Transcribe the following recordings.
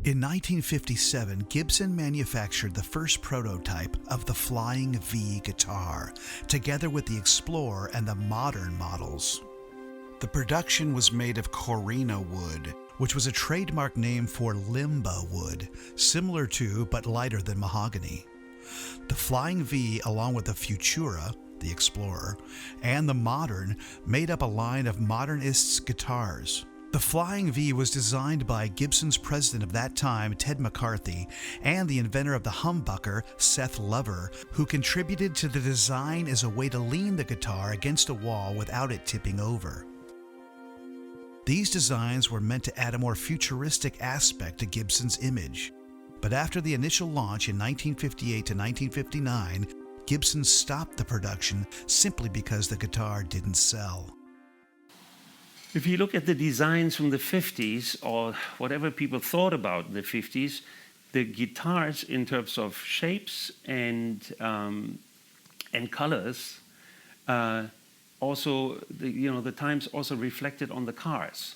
In 1957, Gibson manufactured the first prototype of the Flying V guitar, together with the Explorer and the modern models. The production was made of Corina wood, which was a trademark name for limba wood, similar to but lighter than mahogany. The Flying V, along with the Futura, the Explorer, and the Modern, made up a line of modernists' guitars. The Flying V was designed by Gibson's president of that time, Ted McCarthy, and the inventor of the humbucker, Seth Lover, who contributed to the design as a way to lean the guitar against a wall without it tipping over. These designs were meant to add a more futuristic aspect to Gibson's image. But after the initial launch in 1958 to 1959, Gibson stopped the production simply because the guitar didn't sell. If you look at the designs from the 50s, or whatever people thought about in the 50s, the guitars in terms of shapes and colors, also the times also reflected on the cars.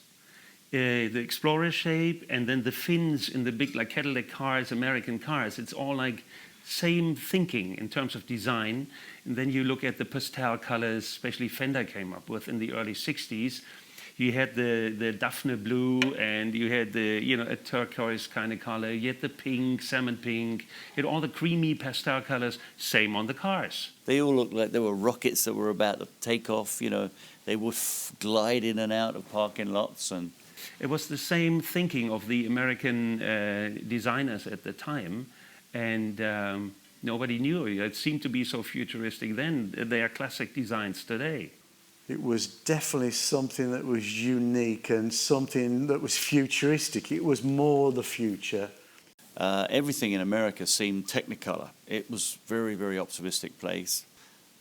The Explorer shape and then the fins in the big like Cadillac cars, American cars, it's all like same thinking in terms of design. And then you look at the pastel colors, especially Fender came up with in the early 60s. You had the Daphne blue, and you had the a turquoise kind of color. You had the pink, salmon pink. You had all the creamy pastel colors. Same on the cars. They all looked like they were rockets that were about to take off. They would glide in and out of parking lots, and it was the same thinking of the American designers at the time, and nobody knew. It seemed to be so futuristic then. They are classic designs today. It was definitely something that was unique and something that was futuristic. It was more the future. Everything in America seemed Technicolor. It was very, very optimistic place.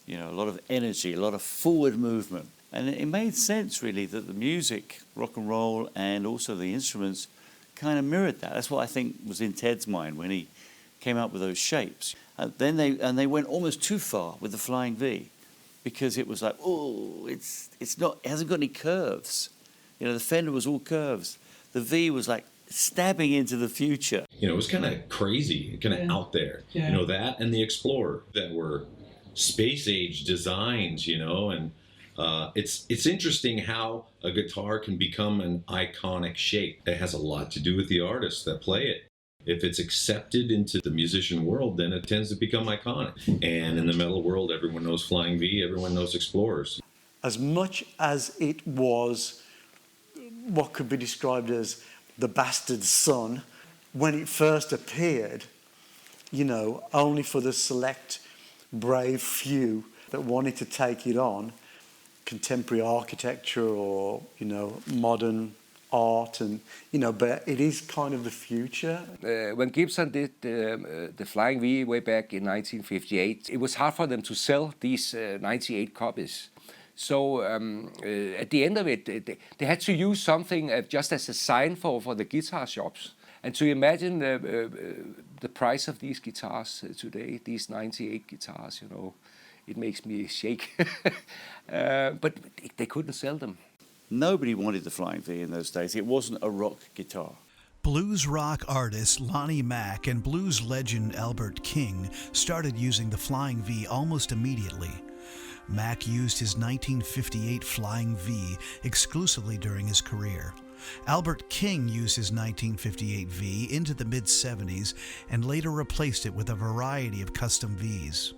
A lot of energy, a lot of forward movement. And it made sense, really, that the music, rock and roll, and also the instruments kind of mirrored that. That's what I think was in Ted's mind when he came up with those shapes. Then they went almost too far with the Flying V, because it was like, oh, it hasn't got any curves. The Fender was all curves. The V was like stabbing into the future. It was kind of crazy, kind of out there. Yeah. That and the Explorer that were space age designs, and it's interesting how a guitar can become an iconic shape. It has a lot to do with the artists that play it. If it's accepted into the musician world, then it tends to become iconic. And in the metal world, everyone knows Flying V, everyone knows Explorers. As much as it was what could be described as the bastard son, when it first appeared, only for the select, brave few that wanted to take it on, contemporary architecture or, modern art, and but it is kind of the future. When Gibson did the Flying V way back in 1958, it was hard for them to sell these 98 copies. So at the end of it, they had to use something just as a sign for the guitar shops. And to imagine the price of these guitars today, these 98 guitars, it makes me shake. But they couldn't sell them. Nobody wanted the Flying V in those days. It wasn't a rock guitar. Blues rock artist Lonnie Mack and blues legend Albert King started using the Flying V almost immediately. Mack used his 1958 Flying V exclusively during his career. Albert King used his 1958 V into the mid-70s and later replaced it with a variety of custom Vs.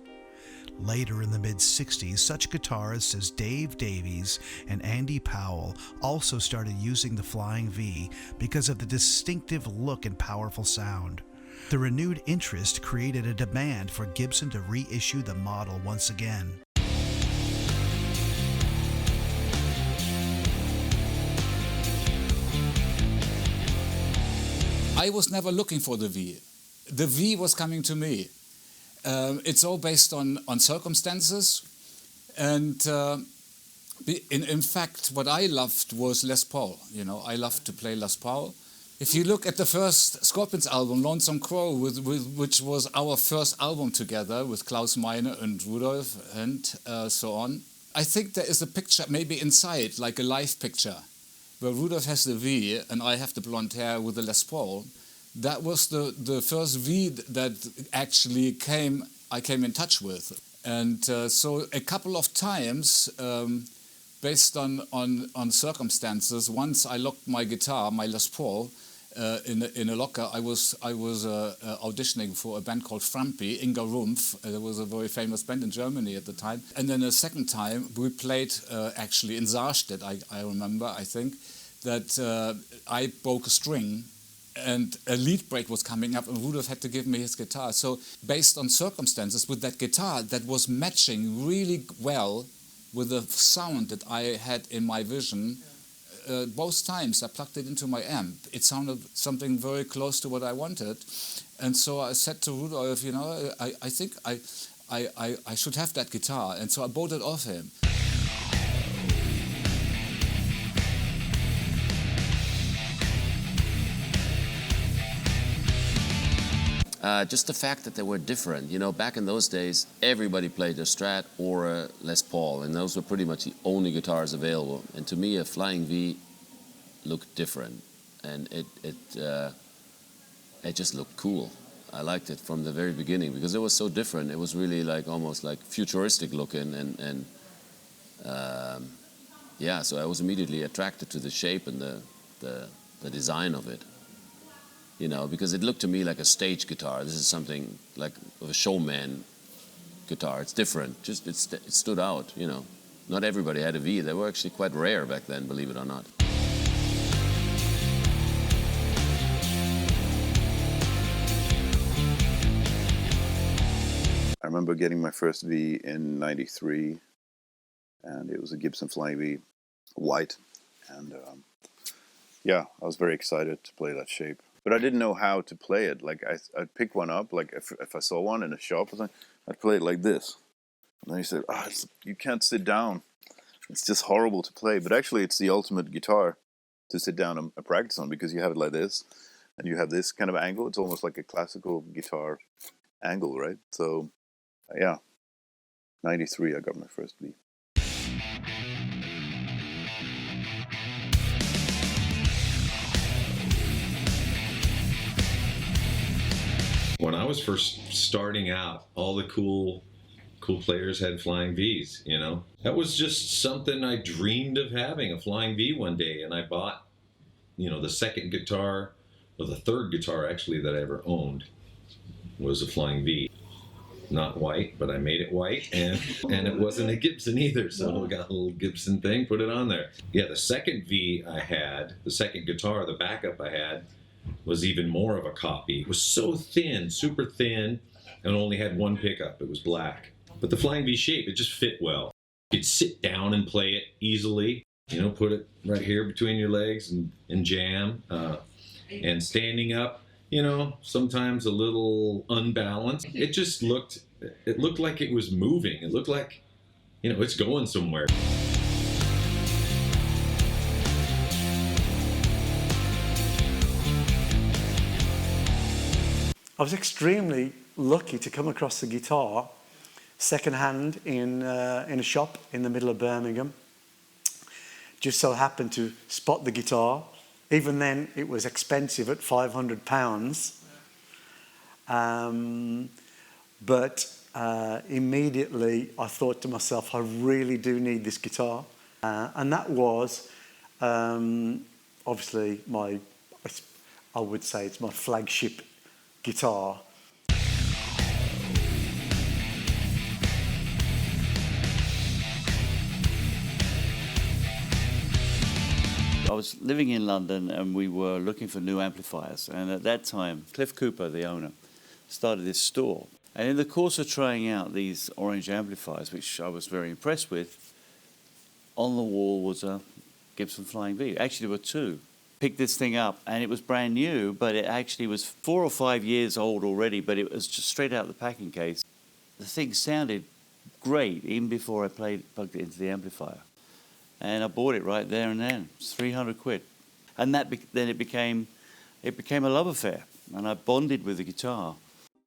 Later in the mid-60s, such guitarists as Dave Davies and Andy Powell also started using the Flying V because of the distinctive look and powerful sound. The renewed interest created a demand for Gibson to reissue the model once again. I was never looking for the V. The V was coming to me. It's all based on circumstances, and in fact, what I loved was Les Paul. I loved to play Les Paul. If you look at the first Scorpions album, Lonesome Crow, which was our first album together with Klaus Meine and Rudolf and so on, I think there is a picture maybe inside, like a live picture, where Rudolf has the V and I have the blonde hair with the Les Paul. that was the first V that actually I came in touch with. And so a couple of times, based on circumstances, once I locked my guitar, my Les Paul, in a locker. I was auditioning for a band called Frampi, Inga Rumpf. There was a very famous band in Germany at the time. And then a second time, we played actually in Saarstedt, I remember, I think, that I broke a string and a lead break was coming up and Rudolf had to give me his guitar. So based on circumstances with that guitar that was matching really well with the sound that I had in my vision, both times I plugged it into my amp. It sounded something very close to what I wanted. And so I said to Rudolf, you know, I think I should have that guitar. And so I bought it off him. Just the fact that they were different. You know, back in those days, everybody played a Strat or a Les Paul, and those were pretty much the only guitars available. And to me, a Flying V looked different, and it just looked cool. I liked it from the very beginning because it was so different. It was really like almost like futuristic looking, and yeah. So I was immediately attracted to the shape and the design of it. You know, because it looked to me like a stage guitar. This is something like a showman guitar. It's different. Just it stood out. You know, not everybody had a V. They were actually quite rare back then, believe it or not. I remember getting my first V in '93, and it was a Gibson Flying V, white, and yeah, I was very excited to play that shape. But I didn't know how to play it. Like I'd pick one up, like if I saw one in a shop or something, I'd play it like this. And then he said, you can't sit down. It's just horrible to play. But actually it's the ultimate guitar to sit down and practice on, because you have it like this, and you have this kind of angle. It's almost like a classical guitar angle, right? So yeah, '93 I got my first V. When I was first starting out, all the cool players had Flying Vs, you know. That was just something I dreamed of having, a Flying V one day, and I bought, you know, the second guitar, or the third guitar actually that I ever owned was a Flying V. Not white, but I made it white, and it wasn't a Gibson either, so I got a little Gibson thing, put it on there. Yeah, the second V I had, the second guitar, the backup I had, was even more of a copy. It was so thin, super thin, and only had one pickup. It was black. But the Flying V shape, it just fit well. You could sit down and play it easily, you know, put it right here between your legs and jam. And standing up, you know, sometimes a little unbalanced. It just looked like it was moving. It looked like, you know, it's going somewhere. I was extremely lucky to come across the guitar second-hand in a shop in the middle of Birmingham. Just so happened to spot the guitar. Even then, it was expensive at £500. But immediately, I thought to myself, I really do need this guitar. And that was obviously I would say it's my flagship guitar. I was living in London and we were looking for new amplifiers, and at that time Cliff Cooper, the owner, started this store, and in the course of trying out these orange amplifiers, which I was very impressed with, on the wall was a Gibson Flying V. Actually there were two. Picked this thing up and it was brand new, but it actually was 4 or 5 years old already, but it was just straight out of the packing case. The thing sounded great even before I plugged it into the amplifier. And I bought it right there and then. It's 300 quid. And then it became a love affair, and I bonded with the guitar.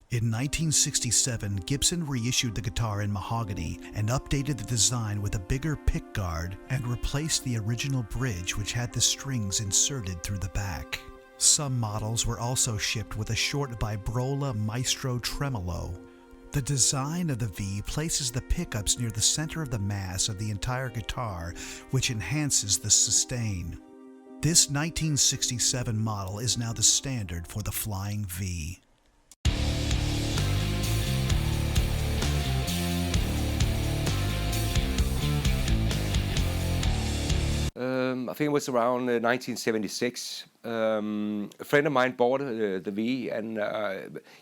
In 1967, Gibson reissued the guitar in mahogany and updated the design with a bigger pickguard and replaced the original bridge, which had the strings inserted through the back. Some models were also shipped with a short Vibrola Maestro tremolo. The design of the V places the pickups near the center of the mass of the entire guitar, which enhances the sustain. This 1967 model is now the standard for the Flying V. I think it was around 1976. A friend of mine bought the V, and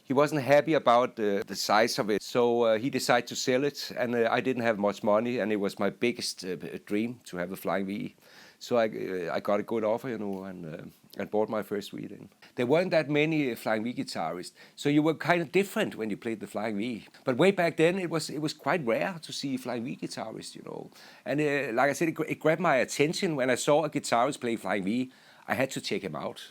he wasn't happy about the size of it, so he decided to sell it. And I didn't have much money, and it was my biggest dream to have a Flying V. So I got a good offer, and bought my first V then. There weren't that many Flying V guitarists, so you were kind of different when you played the Flying V. But way back then, it was quite rare to see Flying V guitarists, And like I said, it grabbed my attention when I saw a guitarist play Flying V. I had to check him out.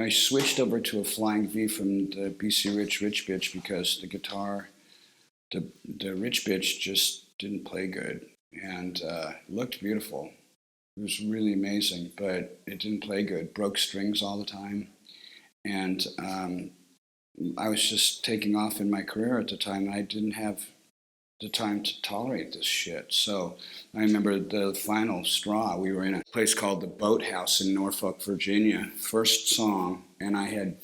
I switched over to a Flying V from the BC Rich Bitch because the guitar, the Rich Bitch just didn't play good, and looked beautiful. It was really amazing, but it didn't play good. Broke strings all the time, and I was just taking off in my career at the time. I didn't have the time to tolerate this shit. So I remember the final straw. We were in a place called the Boathouse in Norfolk, Virginia. First song, and I had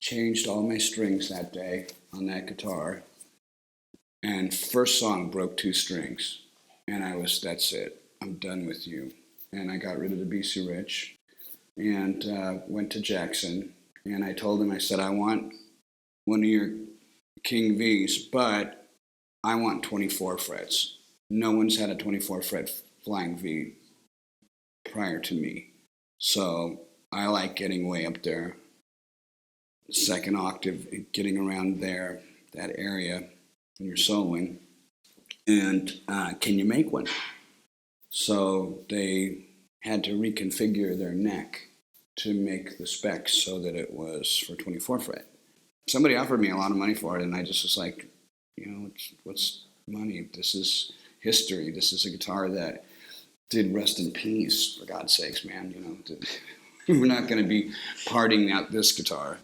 changed all my strings that day on that guitar. And first song broke 2 strings. And that's it. I'm done with you. And I got rid of the BC Rich and went to Jackson. And I told him, I said, I want one of your King V's, but I want 24 frets. No one's had a 24 fret Flying V prior to me. So I like getting way up there. Second octave, getting around there, that area when you're soloing. And can you make one? So they had to reconfigure their neck to make the specs so that it was for 24 fret. Somebody offered me a lot of money for it, and I just was like, what's money? This is history. This is a guitar that did rest in peace, for God's sakes, man. We're not going to be parting out this guitar.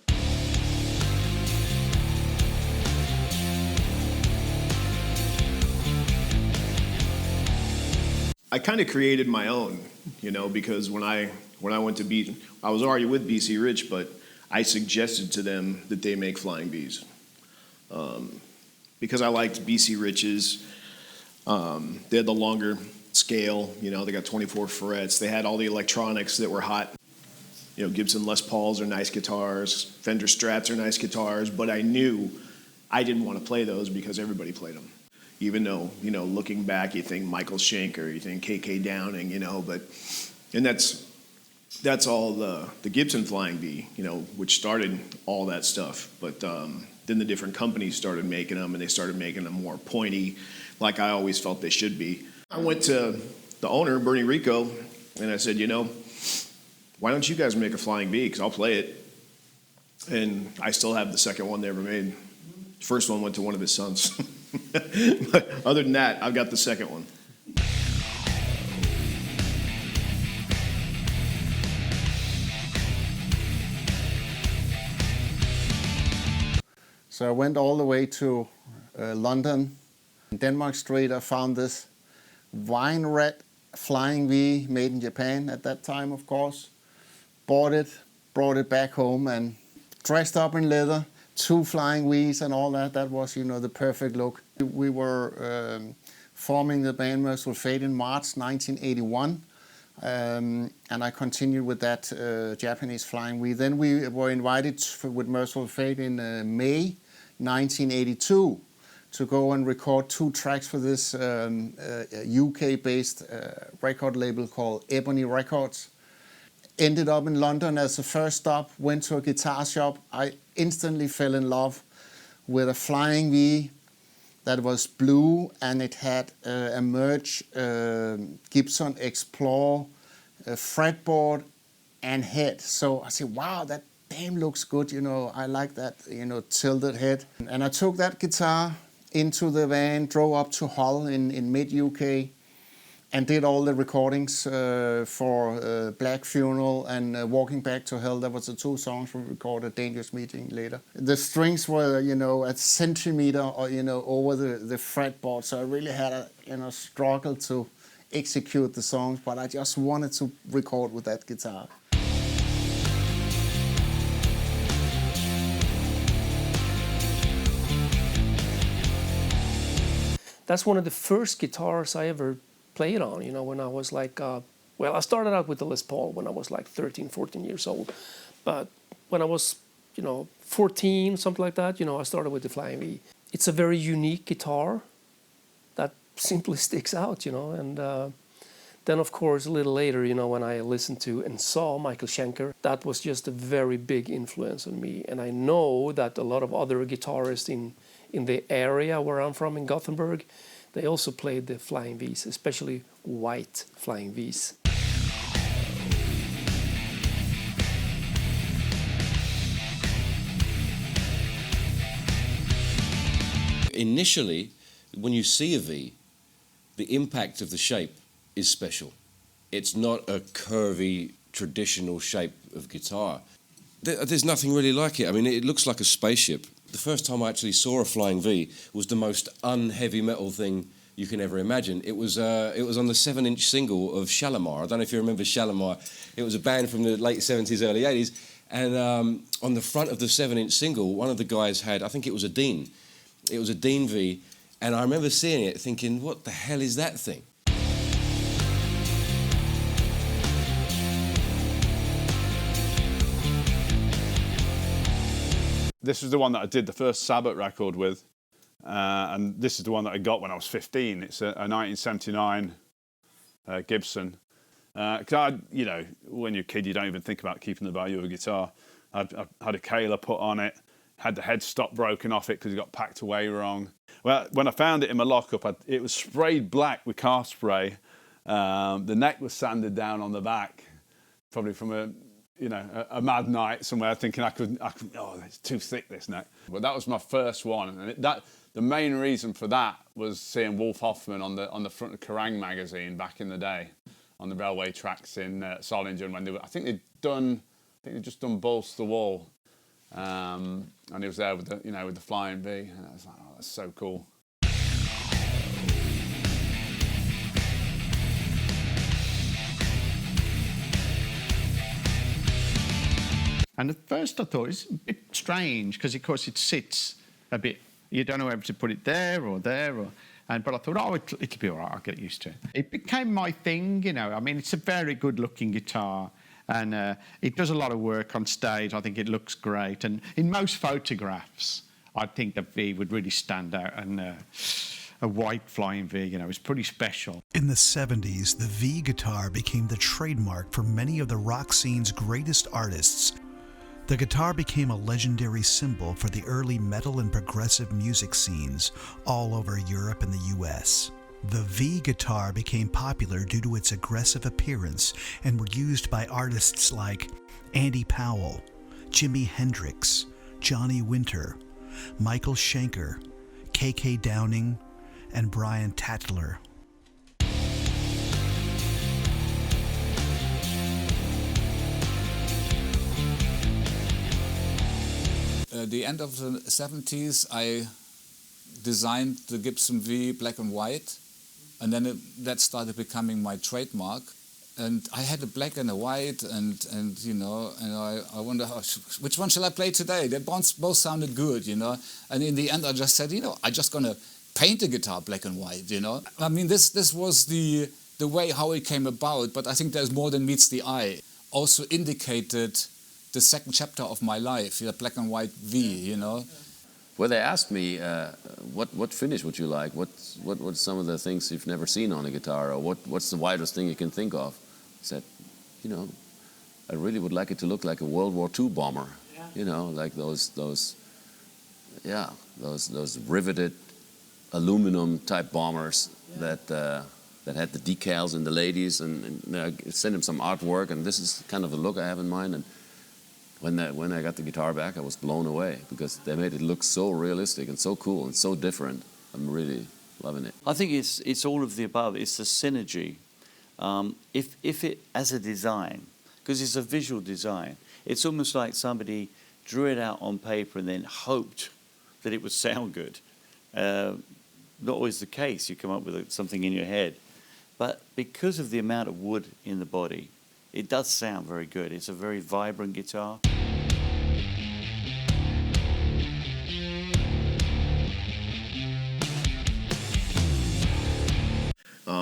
I kind of created my own, because when I went to I was already with BC Rich, but I suggested to them that they make Flying V's. Because I liked BC Rich's. They had the longer scale, they got 24 frets. They had all the electronics that were hot. Gibson Les Pauls are nice guitars. Fender Strats are nice guitars. But I knew I didn't want to play those because everybody played them. Even though, looking back, you think Michael Schenker, you think KK Downing, and that's all the Gibson Flying V, which started all that stuff. But then the different companies started making them, and they started making them more pointy, like I always felt they should be. I went to the owner, Bernie Rico, and I said, why don't you guys make a Flying V? Because I'll play it. And I still have the second one they ever made. The first one went to one of his sons. But other than that, I've got the second one. So I went all the way to London. In Denmark Street, I found this wine red Flying V made in Japan at that time, of course. Bought it, brought it back home, and dressed up in leather, 2 Flying V's and all that. That was, the perfect look. We were forming the band Merciful Fate in March 1981. And I continued with that Japanese Flying V. Then we were invited with Merciful Fate in May 1982 to go and record 2 tracks for this UK-based record label called Ebony Records. Ended up in London as the first stop, went to a guitar shop. I instantly fell in love with a Flying V that was blue, and it had a merged Gibson Explorer fretboard and head. So I said, wow, damn, looks good, you know, I like that, you know, tilted head. And I took that guitar into the van, drove up to Hull in mid-UK, and did all the recordings for Black Funeral and Walking Back to Hell. That was the 2 songs we recorded, Dangerous Meeting later. The strings were, you know, a centimeter or, you know, over the fretboard, so I really had a, you know, struggle to execute the songs, but I just wanted to record with that guitar. That's one of the first guitars I ever played on, you know, when I was like, well, I started out with the Les Paul when I was like 13, 14 years old. But when I was, you know, 14, something like that, you know, I started with the Flying V. It's a very unique guitar that simply sticks out, you know. And then, of course, a little later, you know, when I listened to and saw Michael Schenker, that was just a very big influence on me. And I know that a lot of other guitarists in the area where I'm from, in Gothenburg, they also played the Flying Vs, especially white Flying Vs. Initially, when you see a V, the impact of the shape is special. It's not a curvy, traditional shape of guitar. There's nothing really like it. I mean, it looks like a spaceship. The first time I actually saw a Flying V was the most un-heavy metal thing you can ever imagine. It was on the 7-inch single of Shalimar. I don't know if you remember Shalimar. It was a band from the late 70s, early 80s. And on the front of the 7-inch single, one of the guys had, I think it was a Dean. It was a Dean V. And I remember seeing it thinking, what the hell is that thing? This is the one that I did the first Sabbath record with, and this is the one that I got when I was 15. It's a 1979 Gibson. Cause you know, when you're a kid, you don't even think about keeping the value of a guitar. I had a Kayla put on it, had the headstock broken off it because it got packed away wrong. Well, when I found it in my lockup, it was sprayed black with car spray. The neck was sanded down on the back, probably from a mad night somewhere, thinking I could, oh, it's too thick, this neck. But that was my first one, and the main reason for that was seeing Wolf Hoffman on the front of Kerrang magazine back in the day, on the railway tracks in Solingen when I think they'd just done Balls to the Wall, and he was there with the Flying V, and I was like, oh, that's so cool. And at first I thought it's a bit strange because, of course, it sits a bit. You don't know whether to put it there or there. But I thought, oh, it'll be all right. I'll get used to it. It became my thing, you know. I mean, it's a very good-looking guitar, and it does a lot of work on stage. I think it looks great. And in most photographs, I think the V would really stand out. And a white Flying V, you know, is pretty special. In the 70s, the V guitar became the trademark for many of the rock scene's greatest artists. The guitar became a legendary symbol for the early metal and progressive music scenes all over Europe and the US. The V guitar became popular due to its aggressive appearance and were used by artists like Andy Powell, Jimi Hendrix, Johnny Winter, Michael Schenker, K.K. Downing, and Brian Tatler. The end of the 70s, I designed the Gibson V black and white, and then that started becoming my trademark. And I had a black and a white, and you know, and I wonder which one shall I play today? They both sounded good, you know. And in the end, I just said, you know, I'm just gonna paint the guitar black and white, you know. I mean, this was the way how it came about, but I think there's more than meets the eye. Also indicated the second chapter of my life, the black and white V, you know. Well, they asked me, what finish would you like? What's some of the things you've never seen on a guitar, or what's the widest thing you can think of? I said, you know, I really would like it to look like a World War II bomber, you know, like those riveted aluminum type bombers that had the decals in the ladies, and sent him some artwork, and this is kind of the look I have in mind. And When I got the guitar back, I was blown away because they made it look so realistic and so cool and so different. I'm really loving it. I think it's all of the above. It's the synergy. If it, as a design, because it's a visual design, it's almost like somebody drew it out on paper and then hoped that it would sound good. Not always the case. You come up with something in your head. But because of the amount of wood in the body, it does sound very good. It's a very vibrant guitar.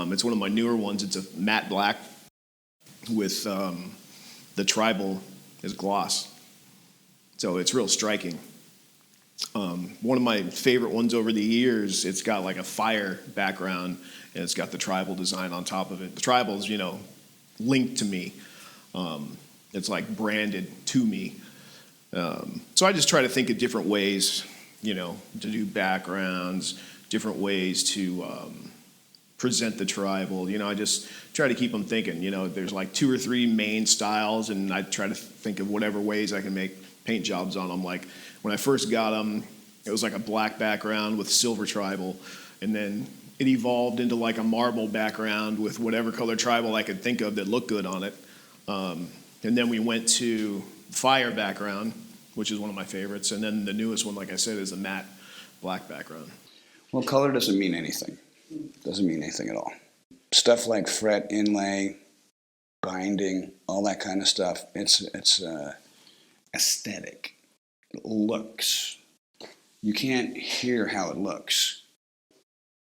It's one of my newer ones. It's a matte black with the tribal as gloss. So it's real striking. One of my favorite ones over the years, it's got like a fire background and it's got the tribal design on top of it. The tribal's, you know, linked to me. It's like branded to me. So I just try to think of different ways, you know, to do backgrounds, different ways to present the tribal. You know, I just try to keep them thinking. You know, there's like 2 or 3 main styles, and I try to think of whatever ways I can make paint jobs on them. Like when I first got them, it was like a black background with silver tribal, and then it evolved into like a marble background with whatever color tribal I could think of that looked good on it. And then we went to fire background, which is one of my favorites, and then the newest one, like I said, is a matte black background. Well, color doesn't mean anything. Doesn't mean anything at all. Stuff like fret, inlay, binding, all that kind of stuff, it's aesthetic. It looks. You can't hear how it looks,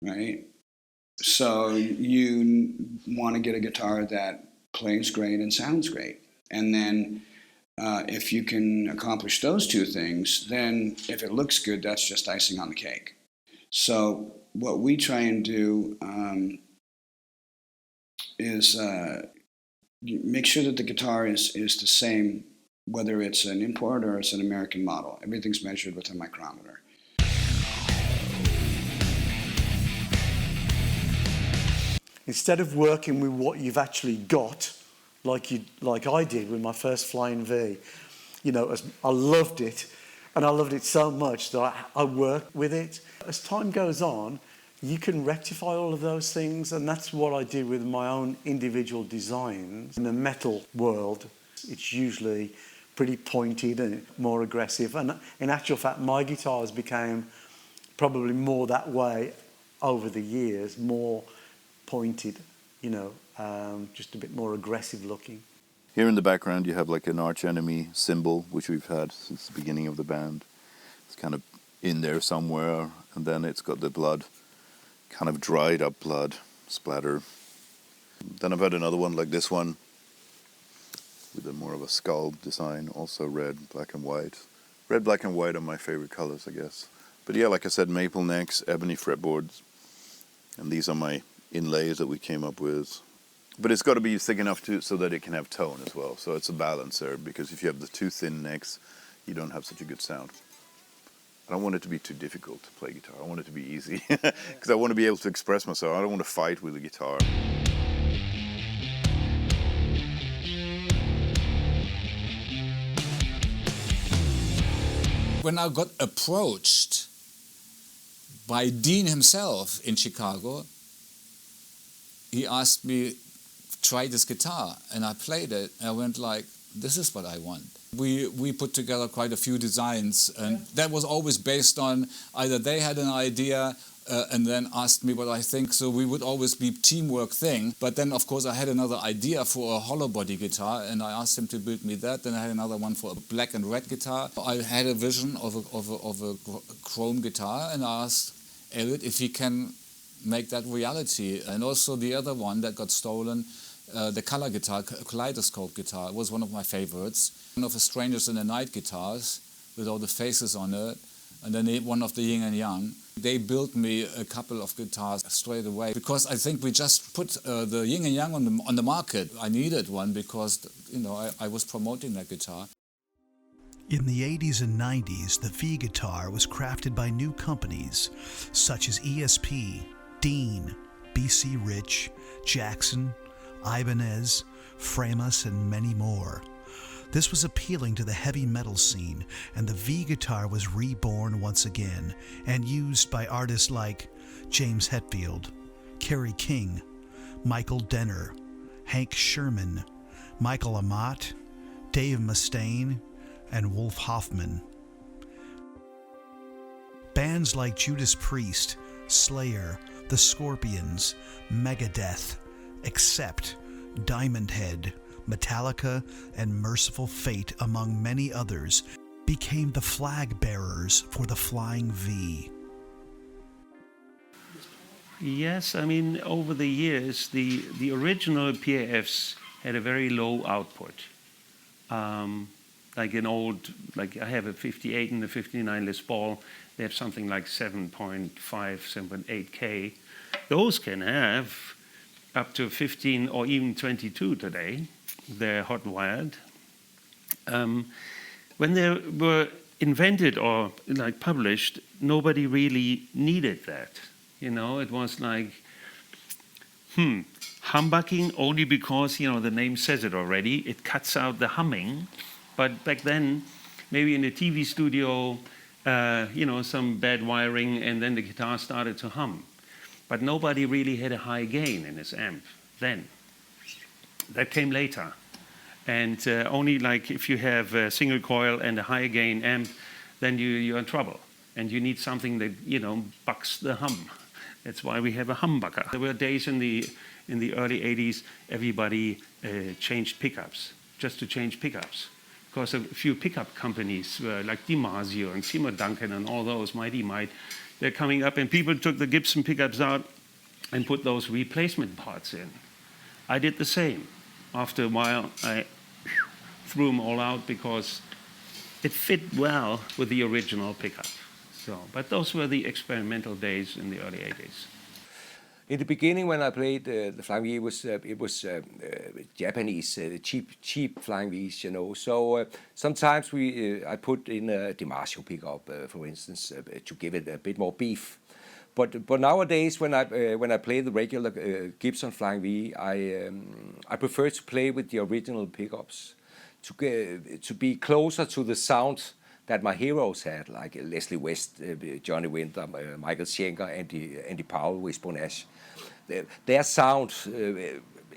right? So you want to get a guitar that plays great and sounds great. And then if you can accomplish those 2 things, then if it looks good, that's just icing on the cake. So what we try and do is make sure that the guitar is the same, whether it's an import or it's an American model. Everything's measured with a micrometer. Instead of working with what you've actually got, like I did with my first Flying V, you know, I loved it, and I loved it so much that I worked with it. As time goes on, you can rectify all of those things, and that's what I did with my own individual designs. In the metal world, it's usually pretty pointed and more aggressive, and in actual fact, my guitars became probably more that way over the years, more pointed, you know, just a bit more aggressive looking. Here in the background you have like an arch enemy symbol, which we've had since the beginning of the band. It's kind of in there somewhere, and then it's got the blood, kind of dried up blood splatter. Then I've had another one like this one, with a more of a skull design, also red, black and white. Red, black and white are my favorite colors, I guess. But yeah, like I said, maple necks, ebony fretboards, and these are my inlays that we came up with. But it's got to be thick enough so that it can have tone as well. So it's a balance there, because if you have the too thin necks, you don't have such a good sound. I don't want it to be too difficult to play guitar. I want it to be easy, because I want to be able to express myself. I don't want to fight with the guitar. When I got approached by Dean himself in Chicago, he asked me, try this guitar, and I played it, and I went like, this is what I want. We put together quite a few designs, and that was always based on either they had an idea and then asked me what I think, so we would always be teamwork thing. But then, of course, I had another idea for a hollow body guitar, and I asked him to build me that. Then I had another one for a black and red guitar. I had a vision of a chrome guitar, and I asked Elliot if he can make that reality. And also the other one that got stolen, the color guitar, kaleidoscope guitar, was one of my favorites. One of the Strangers in the Night guitars with all the faces on it, and then one of the Yin and Yang. They built me a couple of guitars straight away, because I think we just put the Yin and Yang on the market. I needed one because, you know, I was promoting that guitar. In the 80s and 90s, the V guitar was crafted by new companies such as ESP, Dean, BC Rich, Jackson, Ibanez, Framus, and many more. This was appealing to the heavy metal scene, and the V guitar was reborn once again and used by artists like James Hetfield, Kerry King, Michael Denner, Hank Sherman, Michael Amott, Dave Mustaine, and Wolf Hoffman. Bands like Judas Priest, Slayer, The Scorpions, Megadeth, Accept, Diamond Head, Metallica, and Merciful Fate, among many others, became the flag bearers for the Flying V. Yes, I mean, over the years, the original PAFs had a very low output. Like I have a 58 and a 59 Les Paul, they have something like 7.5, 7.8K. Those can have up to 15 or even 22 today. They're hot wired. When they were invented or like published, nobody really needed that. You know, it was like, humbucking only because, you know, the name says it already. It cuts out the humming. But back then, maybe in the TV studio, you know, some bad wiring, and then the guitar started to hum. But nobody really had a high gain in his amp then. That came later. And only like if you have a single coil and a high gain amp, then you're in trouble. And you need something that, you know, bucks the hum. That's why we have a humbucker. There were days in the early 80s, everybody changed pickups, just to change pickups. Because a few pickup companies were like DiMarzio and Seymour Duncan and all those, Mighty Might, they're coming up, and people took the Gibson pickups out and put those replacement parts in. I did the same. After a while, I threw them all out because it fit well with the original pickup. So, but those were the experimental days in the early 80s. In the beginning, when I played the Flying V, it was Japanese, cheap Flying Vs, you know. So sometimes I put in a DiMarzio pickup, for instance, to give it a bit more beef. But nowadays, when I play the regular Gibson Flying V, I prefer to play with the original pickups to be closer to the sound that my heroes had, like Leslie West, Johnny Winter, Michael Schenker, Andy Powell, Wishbone Ash. Their sound,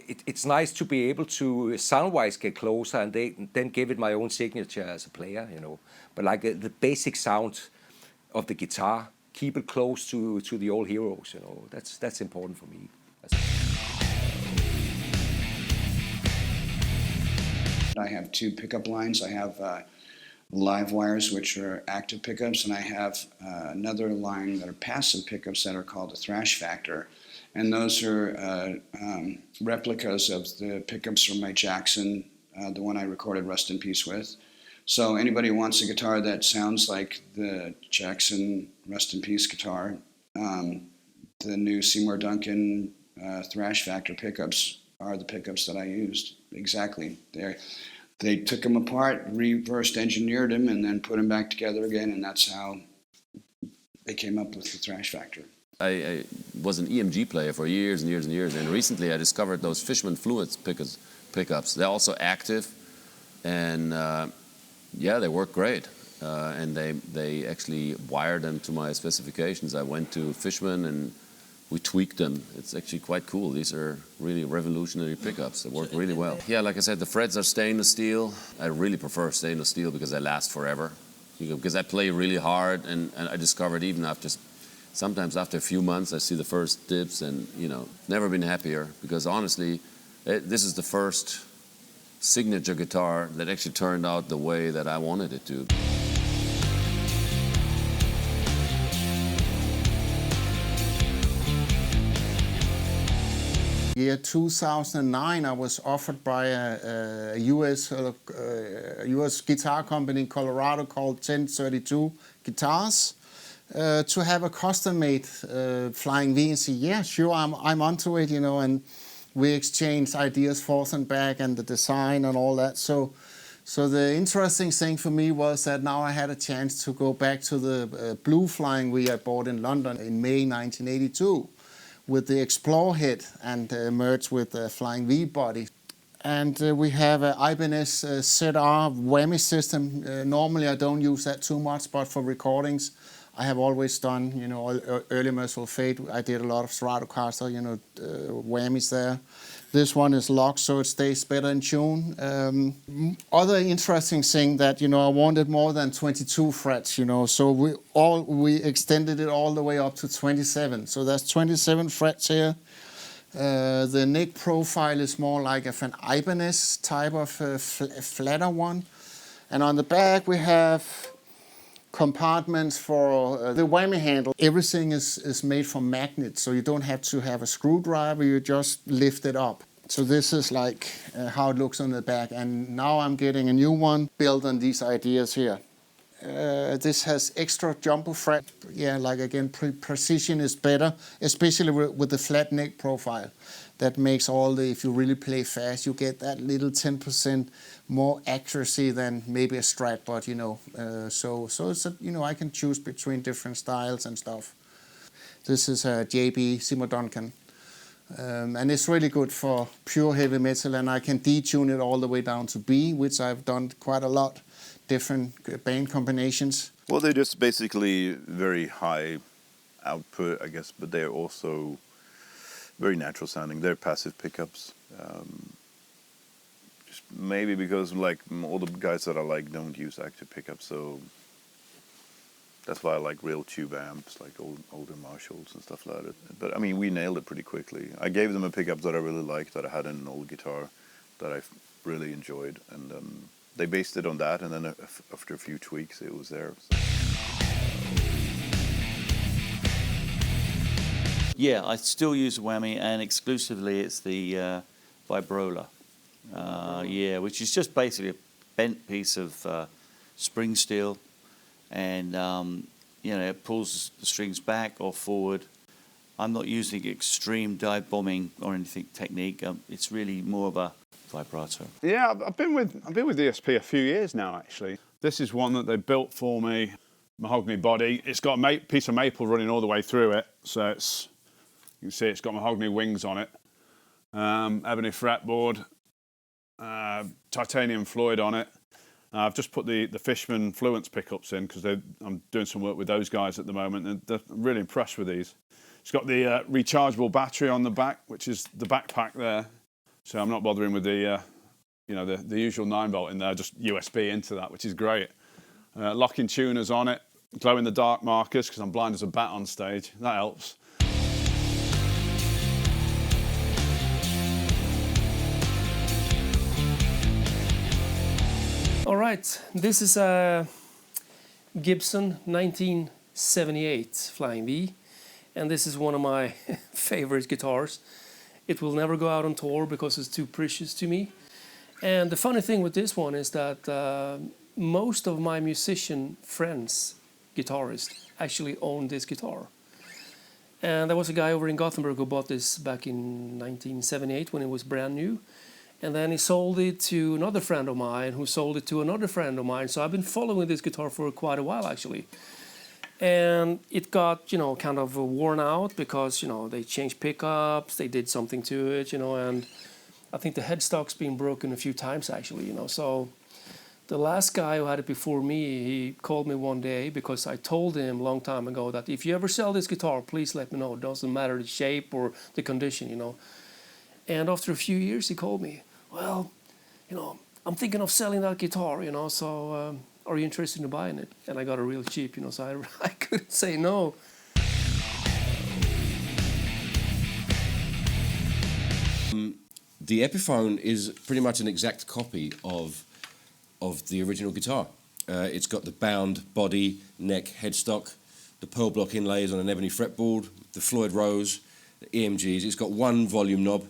it's nice to be able to sound-wise get closer and then give it my own signature as a player, you know. But like the basic sound of the guitar, keep it close to the old heroes, you know. That's important for me. I have two pickup lines. I have live wires, which are active pickups, and I have another line that are passive pickups that are called a thrash factor. And those are replicas of the pickups from my Jackson, the one I recorded Rust in Peace with. So anybody who wants a guitar that sounds like the Jackson Rust in Peace guitar, the new Seymour Duncan thrash factor pickups are the pickups that I used. Exactly. They took them apart, reversed engineered them, and then put them back together again, and that's how they came up with the thrash factor. I was an EMG player for years and years and years, and recently I discovered those Fishman Fluids pickups. They're also active, and yeah, they work great. And they actually wired them to my specifications. I went to Fishman and we tweaked them. It's actually quite cool. These are really revolutionary pickups. They work really well. Yeah, like I said, the frets are stainless steel. I really prefer stainless steel because they last forever. Because I play really hard, and I discovered even sometimes after a few months, I see the first dips, and you know, never been happier. Because honestly, this is the first signature guitar that actually turned out the way that I wanted it to. Year 2009, I was offered by a US guitar company in Colorado called 1032 Guitars to have a custom-made Flying V, and say, yeah, sure, I'm onto it, you know, and we exchanged ideas forth and back and the design and all that. So the interesting thing for me was that now I had a chance to go back to the blue Flying V I bought in London in May 1982. With the Explore head and merged with the Flying V body. and we have an Ibanez ZR whammy system. Normally I don't use that too much, but for recordings I have always done, you know, early Merciful Fate. I did a lot of Stratocaster, you know, whammies there. This one is locked, so it stays better in tune. Other interesting thing that, you know, I wanted more than 22 frets, you know, so we extended it all the way up to 27. So that's 27 frets here. The neck profile is more like an Ibanez type of flatter one. And on the back we have compartments for the whammy handle. Everything is made from magnets, so you don't have to have a screwdriver, you just lift it up. So this is like how it looks on the back, and now I'm getting a new one built on these ideas here. This has extra jumbo fret. Yeah, like again, precision is better, especially with the flat neck profile. That makes all the, if you really play fast, you get that little 10% more accuracy than maybe a Strat, but you know, so it's a, you know, I can choose between different styles and stuff. This is a JB Seymour Duncan, and it's really good for pure heavy metal, and I can detune it all the way down to B, which I've done quite a lot, different band combinations. Well, they're just basically very high output, I guess, but they're also very natural sounding. They're passive pickups. Just maybe because like all the guys that I like don't use active pickups, so that's why I like real tube amps, like older Marshalls and stuff like that. But I mean, we nailed it pretty quickly. I gave them a pickup that I really liked, that I had in an old guitar that I really enjoyed, and they based it on that, and then after a few tweaks it was there. So. Yeah, I still use a whammy, and exclusively it's the vibrola. Yeah, which is just basically a bent piece of spring steel, and you know, it pulls the strings back or forward. I'm not using extreme dive bombing or anything technique. It's really more of a vibrato. Yeah, I've been with ESP a few years now, actually. This is one that they built for me, mahogany body. It's got a piece of maple running all the way through it, so it's, you can see it's got mahogany wings on it. Ebony fretboard, titanium Floyd on it. I've just put the Fishman Fluence pickups in because I'm doing some work with those guys at the moment, and I'm really impressed with these. It's got the rechargeable battery on the back, which is the backpack there. So I'm not bothering with the, you know, the usual 9-volt in there, just USB into that, which is great. Locking tuners on it, glow-in-the-dark markers because I'm blind as a bat on stage. That helps. All right, this is a Gibson 1978 Flying V, and this is one of my favorite guitars. It will never go out on tour because it's too precious to me. And the funny thing with this one is that most of my musician friends, guitarists, actually own this guitar. And there was a guy over in Gothenburg who bought this back in 1978 when it was brand new. And then he sold it to another friend of mine who sold it to another friend of mine. So I've been following this guitar for quite a while, actually. And it got, you know, kind of worn out because, you know, they changed pickups, they did something to it, you know, and I think the headstock's been broken a few times, actually, you know. So the last guy who had it before me, he called me one day because I told him a long time ago that if you ever sell this guitar, please let me know. It doesn't matter the shape or the condition, you know. And after a few years, he called me. Well, you know, I'm thinking of selling that guitar, you know, so are you interested in buying it? And I got it real cheap, you know, so I couldn't say no. The Epiphone is pretty much an exact copy of the original guitar. It's got the bound body, neck, headstock, the pearl block inlays on an ebony fretboard, the Floyd Rose, the EMGs. It's got one volume knob.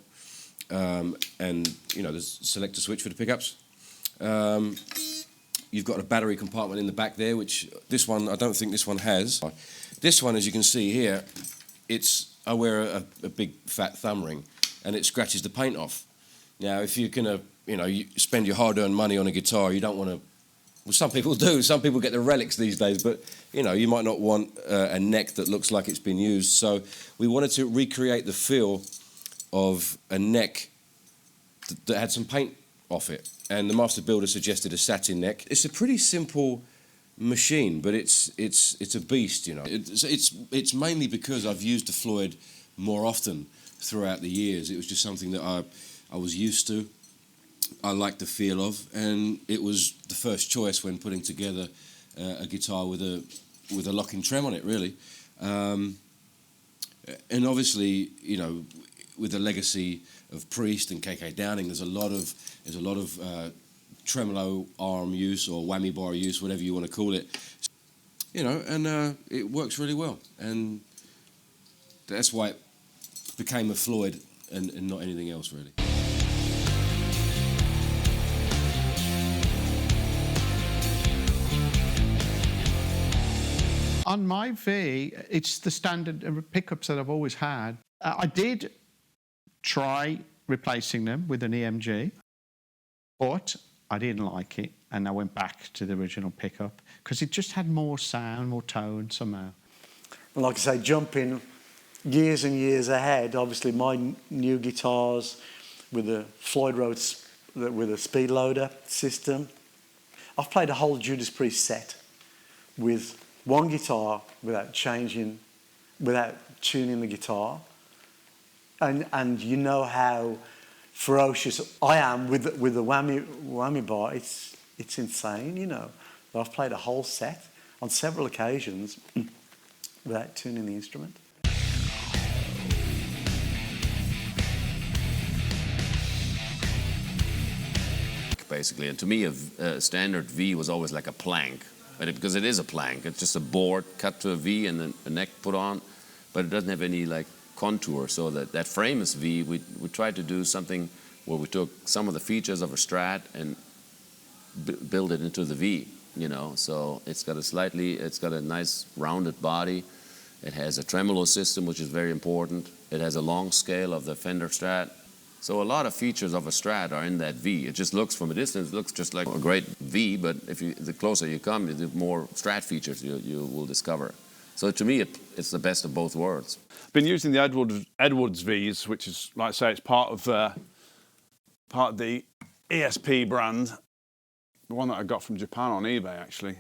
And you know, there's a selector switch for the pickups. You've got a battery compartment in the back there, which this one, I don't think this one has. This one, as you can see here, I wear a big fat thumb ring, and it scratches the paint off. Now, if you're gonna, you know, you spend your hard-earned money on a guitar, you don't want to. Well, some people do. Some people get the relics these days, but you know, you might not want a neck that looks like it's been used. So we wanted to recreate the feel of a neck that had some paint off it, and the master builder suggested a satin neck. It's a pretty simple machine, but it's a beast, you know. It's mainly because I've used the Floyd more often throughout the years. It was just something that I was used to, I liked the feel of, and it was the first choice when putting together a guitar with a locking trem on it, really. And obviously, you know, with the legacy of Priest and KK Downing, there's a lot of tremolo arm use or whammy bar use, whatever you want to call it. You know, and it works really well, and that's why it became a Floyd and not anything else, really. On my V, it's the standard pickups that I've always had. I did try replacing them with an EMG, but I didn't like it, and I went back to the original pickup because it just had more sound, more tone somehow. And like I say, jumping years and years ahead, obviously my new guitars with the Floyd Rhodes with a speed loader system. I've played a whole Judas Priest set with one guitar without tuning the guitar, and you know how ferocious I am with the whammy bar. It's insane, you know. But I've played a whole set on several occasions without tuning the instrument. Basically, and to me, a standard V was always like a plank. Because it is a plank, it's just a board cut to a V and then a neck put on, but it doesn't have any like contour. So that frame is V. We tried to do something where we took some of the features of a Strat and build it into the V. You know, so it's got a nice rounded body. It has a tremolo system, which is very important. It has a long scale of the Fender Strat. So a lot of features of a Strat are in that V. It just looks from a distance, it looks just like a great V, but the closer you come, the more Strat features you will discover. So to me, it's the best of both worlds. Been using the Edwards Vs, which is, like I say, it's part of the ESP brand, the one that I got from Japan on eBay actually.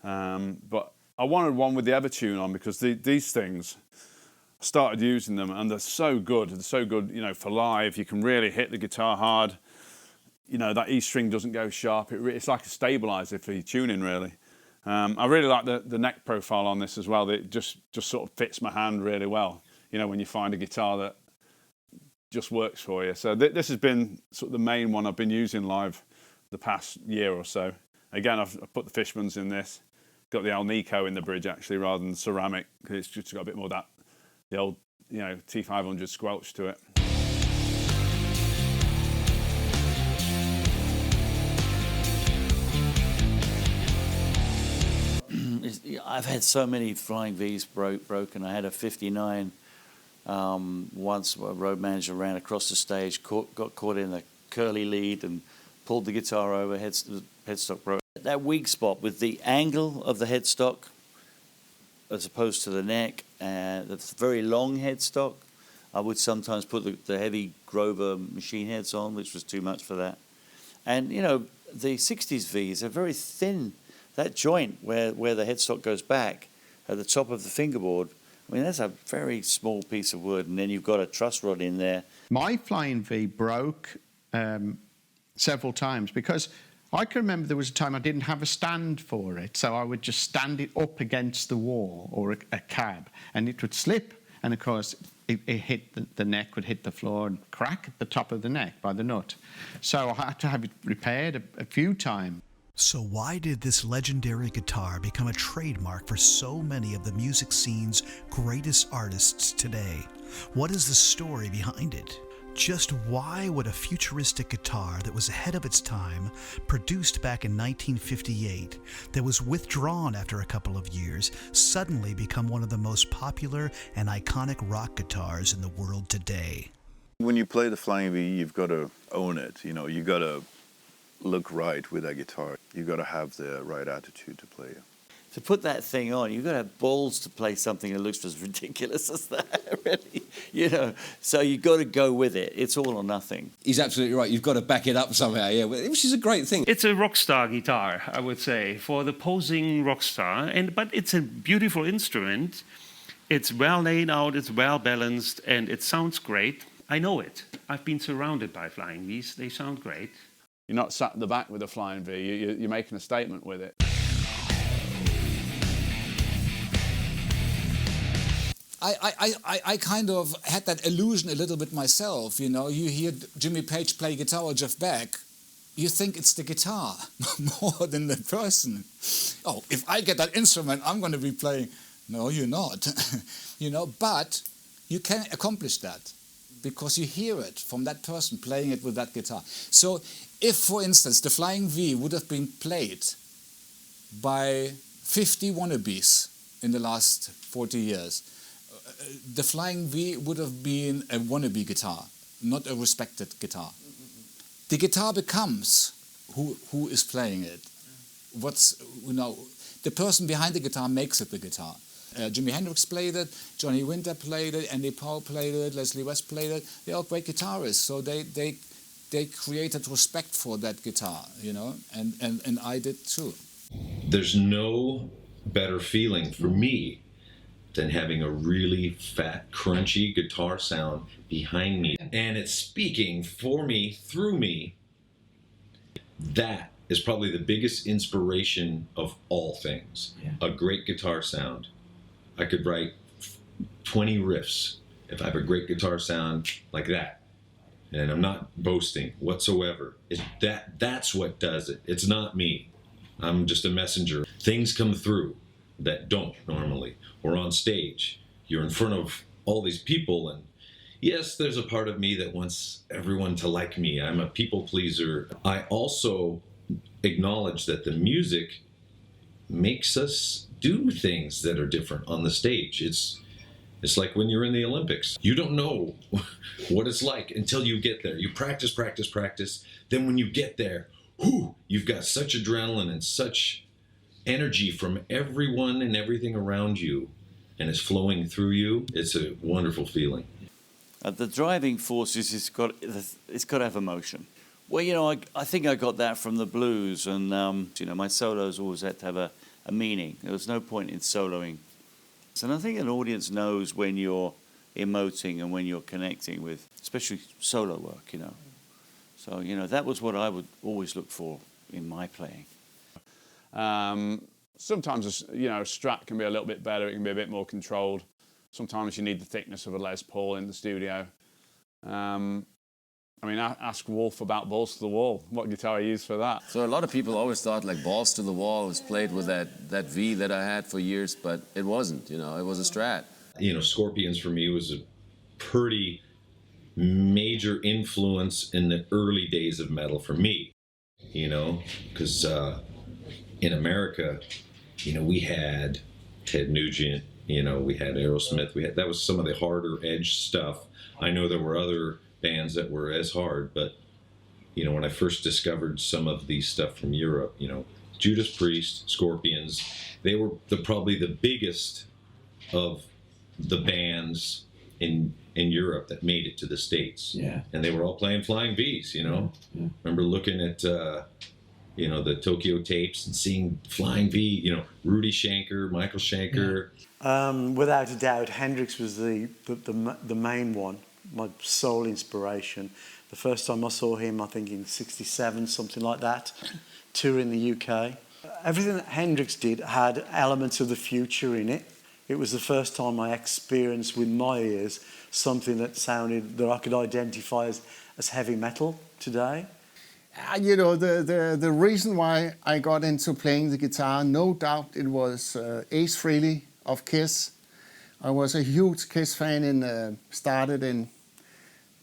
But I wanted one with the Evertune on because these things, started using them and they're so good. They're so good, you know, for live. You can really hit the guitar hard. You know, that E string doesn't go sharp. It's like a stabilizer for your tuning, really. I really like the neck profile on this as well. It just sort of fits my hand really well. You know, when you find a guitar that just works for you. So this has been sort of the main one I've been using live the past year or so. Again, I've put the Fishman's in this. Got the Alnico in the bridge actually rather than ceramic because it's just got a bit more of that, the old, you know, T500 squelch to it. I've had so many Flying V's broken. I had a 59 once. A road manager ran across the stage, got caught in a curly lead and pulled the guitar over, headstock broke. That weak spot with the angle of the headstock as opposed to the neck and the very long headstock, I would sometimes put the heavy Grover machine heads on, which was too much for that. And, you know, the 60s Vs are very thin. That joint where the headstock goes back at the top of the fingerboard, I mean, that's a very small piece of wood, and then you've got a truss rod in there. My Flying V broke several times because I can remember there was a time I didn't have a stand for it, so I would just stand it up against the wall or a cab, and it would slip. And of course, it hit the neck would hit the floor and crack at the top of the neck by the nut. So I had to have it repaired a few times. So why did this legendary guitar become a trademark for so many of the music scene's greatest artists today? What is the story behind it? Just why would a futuristic guitar that was ahead of its time, produced back in 1958, that was withdrawn after a couple of years, suddenly become one of the most popular and iconic rock guitars in the world today? When you play the Flying V, you've got to own it. You know, you got to look right with that guitar. You got to have the right attitude to play it. to put that thing on, you've got to have balls to play something that looks as ridiculous as that, really. You know, so you've got to go with it. It's all or nothing. He's absolutely right. You've got to back it up somehow, yeah, which is a great thing. It's a rock star guitar, I would say, for the posing rock star. But it's a beautiful instrument. It's well laid out, it's well balanced, and it sounds great. I know it. I've been surrounded by flying Vs. They sound great. You're not sat at the back with a flying V. You're making a statement with it. I kind of had that illusion a little bit myself, you know. You hear Jimmy Page play guitar or Jeff Beck, you think it's the guitar more than the person. Oh, if I get that instrument, I'm going to be playing. No, you're not. You know, but you can accomplish that because you hear it from that person playing it with that guitar. So if, for instance, the Flying V would have been played by 50 wannabes in the last 40 years, the Flying V would have been a wannabe guitar, not a respected guitar. The guitar becomes who is playing it. What's, you know, the person behind the guitar makes it the guitar. Jimi Hendrix played it, Johnny Winter played it, Andy Powell played it, Leslie West played it. They're all great guitarists, so they created respect for that guitar, you know, and I did too. There's no better feeling for me than having a really fat, crunchy guitar sound behind me. And it's speaking for me, through me. That is probably the biggest inspiration of all things. Yeah. A great guitar sound. I could write 20 riffs if I have a great guitar sound like that. And I'm not boasting whatsoever. That's what does it. It's not me. I'm just a messenger. Things come through that don't normally. Or on stage, you're in front of all these people, and yes, there's a part of me that wants everyone to like me. I'm a people pleaser. I also acknowledge that the music makes us do things that are different on the stage. It's like when you're in the Olympics. You don't know what it's like until you get there. You practice, practice, practice. Then when you get there, you've got such adrenaline and such energy from everyone and everything around you, and it's flowing through you. It's a wonderful feeling. The driving force is it's got to have emotion. Well, you know, I think I got that from the blues, and you know, my solos always had to have a meaning. There was no point in soloing. And I think an audience knows when you're emoting and when you're connecting with, especially solo work, you know. So, you know, that was what I would always look for in my playing. Sometimes, you know, a Strat can be a little bit better. It can be a bit more controlled. Sometimes you need the thickness of a Les Paul in the studio. I mean, ask Wolf about Balls to the Wall. What guitar he used for that? So a lot of people always thought like Balls to the Wall was played with that V that I had for years, but it wasn't, you know, it was a Strat. You know, Scorpions for me was a pretty major influence in the early days of metal for me, you know, because in America, you know, we had Ted Nugent, you know, we had Aerosmith, that was some of the harder edge stuff. I know there were other bands that were as hard, but, you know, when I first discovered some of the stuff from Europe, you know, Judas Priest, Scorpions, they were probably the biggest of the bands in Europe that made it to the States. Yeah. And they were all playing Flying Vs, you know. Yeah. Remember looking at, you know, the Tokyo tapes and seeing Flying V, you know, Rudy Schenker, Michael Schenker. Yeah. Without a doubt, Hendrix was the main one, my sole inspiration. The first time I saw him, I think in '67, something like that, touring the UK. Everything that Hendrix did had elements of the future in it. It was the first time I experienced with my ears something that sounded, that I could identify as heavy metal today. You know, the reason why I got into playing the guitar, no doubt it was Ace Frehley of Kiss. I was a huge Kiss fan and started in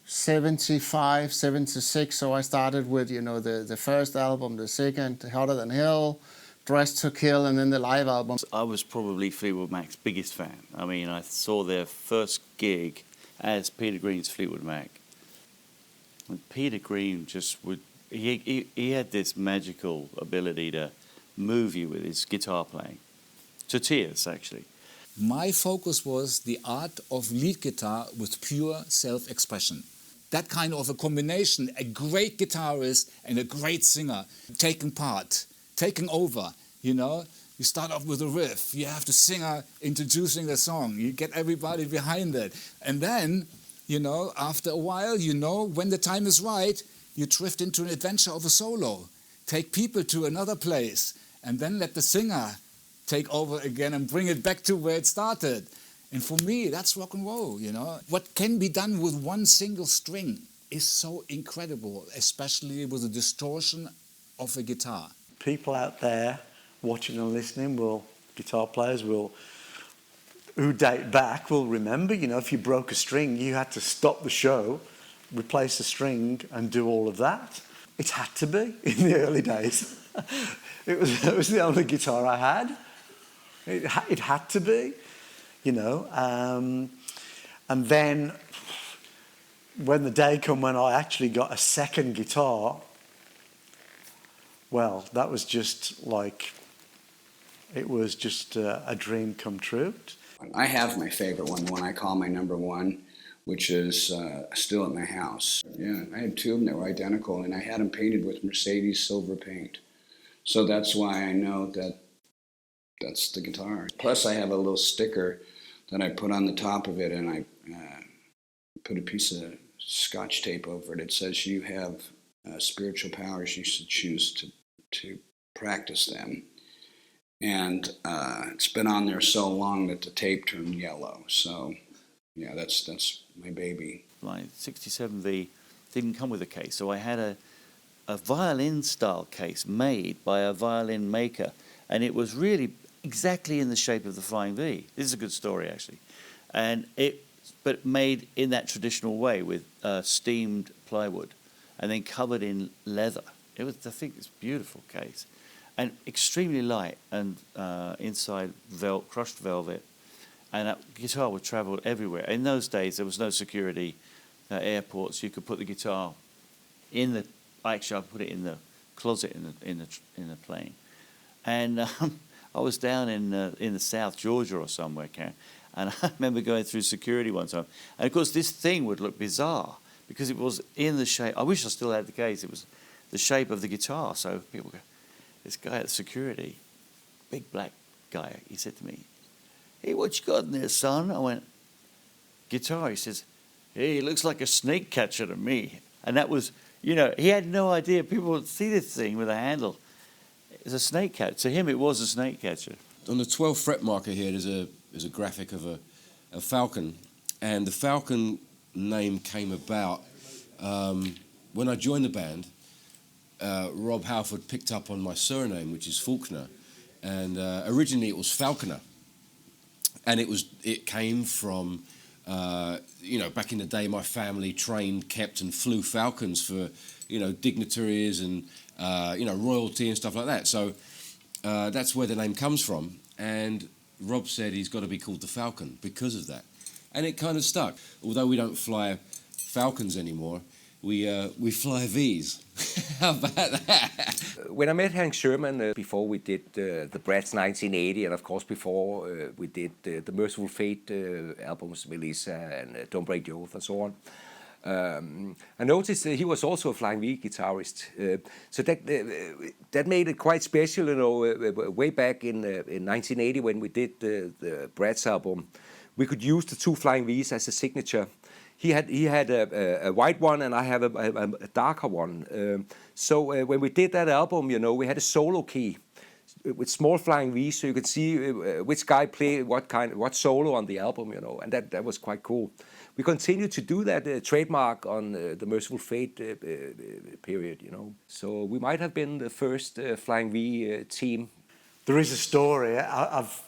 75, 76, so I started with, you know, the first album, the second, Hotter Than Hell, Dressed to Kill, and then the live albums. I was probably Fleetwood Mac's biggest fan. I mean, I saw their first gig as Peter Green's Fleetwood Mac. And Peter Green just would, he had this magical ability to move you with his guitar playing. to tears, actually. My focus was the art of lead guitar with pure self-expression. That kind of a combination, a great guitarist and a great singer taking part, taking over, you know. You start off with a riff, you have the singer introducing the song, you get everybody behind it. And then, you know, after a while, you know, when the time is right, you drift into an adventure of a solo. Take people to another place and then let the singer take over again and bring it back to where it started. And for me, that's rock and roll, you know. What can be done with one single string is so incredible, especially with the distortion of a guitar. People out there watching and listening guitar players who date back will remember, you know, if you broke a string, you had to stop the show, replace the string and do all of that. It had to be in the early days. It was the only guitar I had. It had to be, you know. And then when the day came when I actually got a second guitar, well, that was just like, it was just a dream come true. I have my favorite one, the one I call my number one, which is still at my house. Yeah, I had two of them that were identical, and I had them painted with Mercedes silver paint. So that's why I know that that's the guitar. Plus, I have a little sticker that I put on the top of it, and I put a piece of Scotch tape over it. It says, you have spiritual powers, you should choose to practice them. And it's been on there so long that the tape turned yellow. So, yeah, that's my baby. My 67V didn't come with a case, so I had a violin-style case made by a violin maker, and it was really exactly in the shape of the Flying V. This is a good story, actually. But made in that traditional way with steamed plywood and then covered in leather. I think it's a beautiful case. And extremely light, and inside crushed velvet. And that guitar would travel everywhere. In those days, there was no security at airports. You could put the guitar in the... Actually, I put it in the closet in the plane. And I was down in the South Georgia or somewhere, Karen, and I remember going through security one time. And of course, this thing would look bizarre because it was in the shape... I wish I still had the case. It was the shape of the guitar. So people go, this guy at security, big black guy, he said to me, "Hey, what you got in there, son?" I went, "Guitar." He says, "Hey, it looks like a snake catcher to me." And that was, you know, he had no idea. People would see this thing with a handle. It's a snake catcher. To him, it was a snake catcher. On the 12th fret marker here, there's a graphic of a falcon. And the falcon name came about when I joined the band. Rob Halford picked up on my surname, which is Faulkner, and originally it was Falconer, and it came from you know, back in the day my family trained, kept and flew falcons for, you know, dignitaries and you know, royalty and stuff like that. So that's where the name comes from, and Rob said he's got to be called the Falcon because of that, and it kind of stuck. Although we don't fly Falcons anymore, we fly Vs. How about that? When I met Hank Sherman before we did the Bratz 1980, and of course before we did the Merciful Fate albums, Melissa and Don't Break the Oath and so on, I noticed that he was also a Flying V guitarist. So that made it quite special, you know. Way back in 1980 when we did the Bratz album, we could use the two Flying Vs as a signature. He had a white one, and I have a darker one. So when we did that album, you know, we had a solo key with small Flying V's, so you could see which guy played what solo on the album, you know, and that was quite cool. We continued to do that trademark on the Merciful Fate period, you know. So we might have been the first Flying V team. There is a story. I've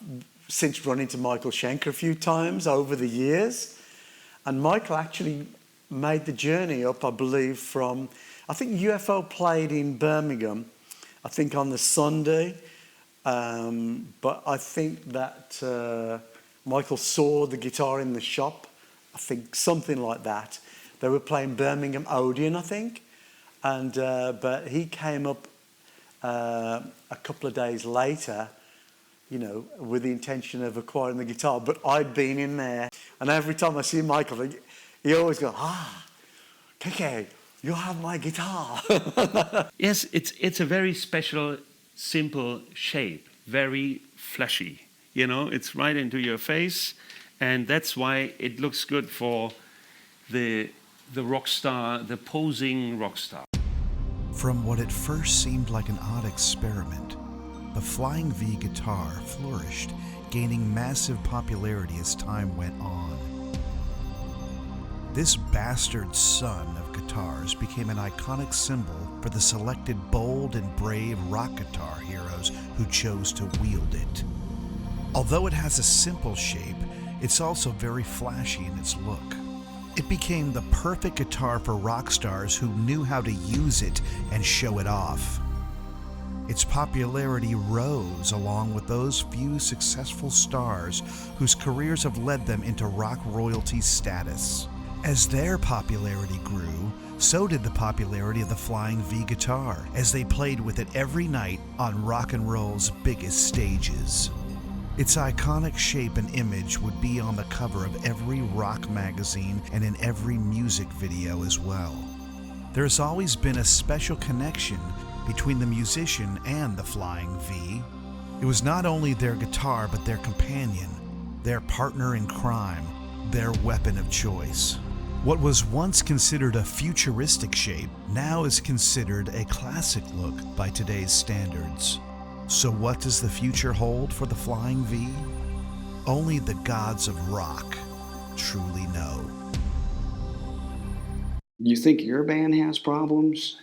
since run into Michael Schenker a few times over the years. And Michael actually made the journey up, I believe, from... I think UFO played in Birmingham, I think on the Sunday. But I think that Michael saw the guitar in the shop. I think something like that. They were playing Birmingham Odeon, I think. But he came up a couple of days later you know, with the intention of acquiring the guitar. But I'd been in there, and every time I see Michael, he always goes, KK, you have my guitar. Yes, it's a very special, simple shape, very fleshy. You know, it's right into your face, and that's why it looks good for the rock star, the posing rock star. From what at first seemed like an odd experiment, the Flying V guitar flourished, gaining massive popularity as time went on. This bastard son of guitars became an iconic symbol for the selected bold and brave rock guitar heroes who chose to wield it. Although it has a simple shape, it's also very flashy in its look. It became the perfect guitar for rock stars who knew how to use it and show it off. Its popularity rose along with those few successful stars whose careers have led them into rock royalty status. As their popularity grew, so did the popularity of the Flying V guitar, as they played with it every night on rock and roll's biggest stages. Its iconic shape and image would be on the cover of every rock magazine and in every music video as well. There's always been a special connection between the musician and the Flying V. It was not only their guitar, but their companion, their partner in crime, their weapon of choice. What was once considered a futuristic shape now is considered a classic look by today's standards. So what does the future hold for the Flying V? Only the gods of rock truly know. You think your band has problems?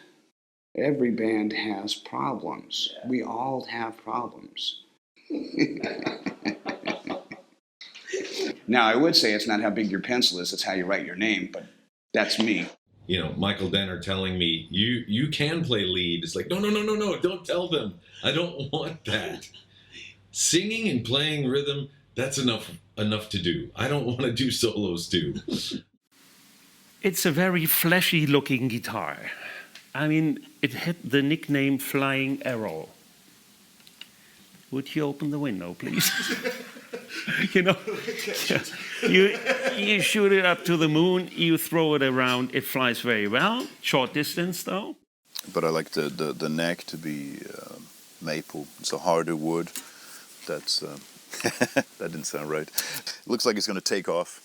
Every band has problems. We all have problems. Now, I would say it's not how big your pencil is, it's how you write your name, but that's me. You know, Michael Denner telling me, you can play lead. It's like, no, don't tell them. I don't want that. Singing and playing rhythm, that's enough to do. I don't want to do solos too. It's a very fleshy looking guitar. I mean, it had the nickname Flying Arrow. Would you open the window, please? You know, you shoot it up to the moon, you throw it around, it flies very well. Short distance, though. But I like the neck to be maple. It's a harder wood. That's that didn't sound right. It looks like it's going to take off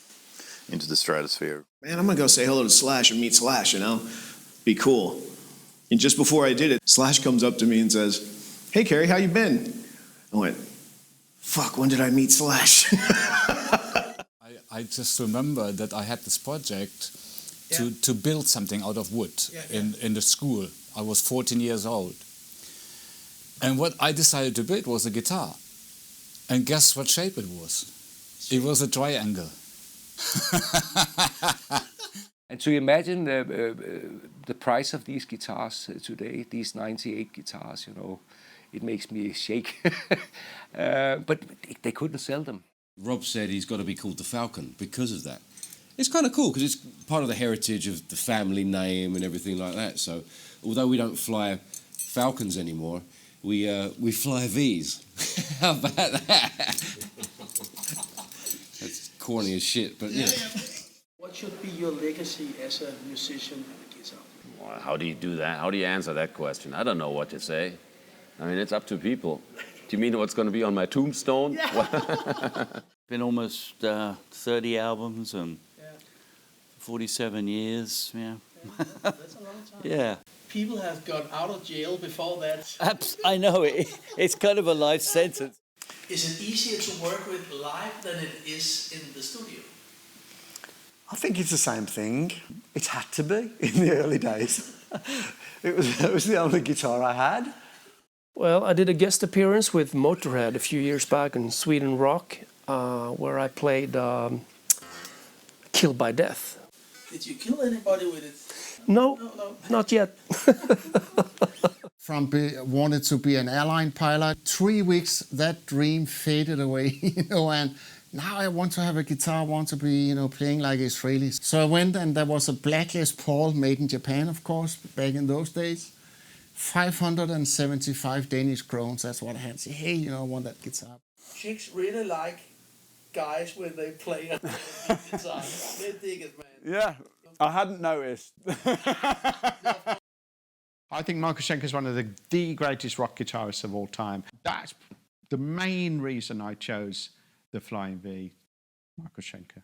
into the stratosphere. Man, I'm going to go say hello to Slash and meet Slash, you know? Be cool. And just before I did it, Slash comes up to me and says, "Hey, Kerry, how you been?" I went, "Fuck, when did I meet Slash?" I just remember that I had this project to build something out of wood in the school. I was 14 years old. And what I decided to build was a guitar. And guess what shape it was? It was a triangle. And to imagine the price of these guitars today, these 98 guitars, you know, it makes me shake. But they couldn't sell them. Rob said he's got to be called the Falcon because of that. It's kind of cool because it's part of the heritage of the family name and everything like that. So although we don't fly Falcons anymore, we fly Vs. How about that? That's corny as shit, but yeah. What should be your legacy as a musician and a guitar? Well, how do you do that? How do you answer that question? I don't know what to say. I mean, it's up to people. Do you mean what's going to be on my tombstone? Yeah. Been almost 30 albums and 47 years. Yeah. That's a long time. Yeah. People have got out of jail before that. I know, it's kind of a life sentence. Is it easier to work with live than it is in the studio? I think it's the same thing. It had to be in the early days. It was the only guitar I had. Well, I did a guest appearance with Motorhead a few years back in Sweden Rock, where I played Killed by Death. Did you kill anybody with it? No, not yet. From wanted to be an airline pilot, 3 weeks that dream faded away, you know, and now I want to have a guitar, I want to be, you know, playing like Israelis. So I went and there was a black Les Paul made in Japan, of course, back in those days. 575 Danish krones, that's what I had. Say, hey, you know, I want that guitar. chicks really like guys when they play a guitar. They dig it, man. Yeah, I hadn't noticed. I think Michael Schenker is one of the greatest rock guitarists of all time. That's the main reason I chose the Flying V, Michael Schenker.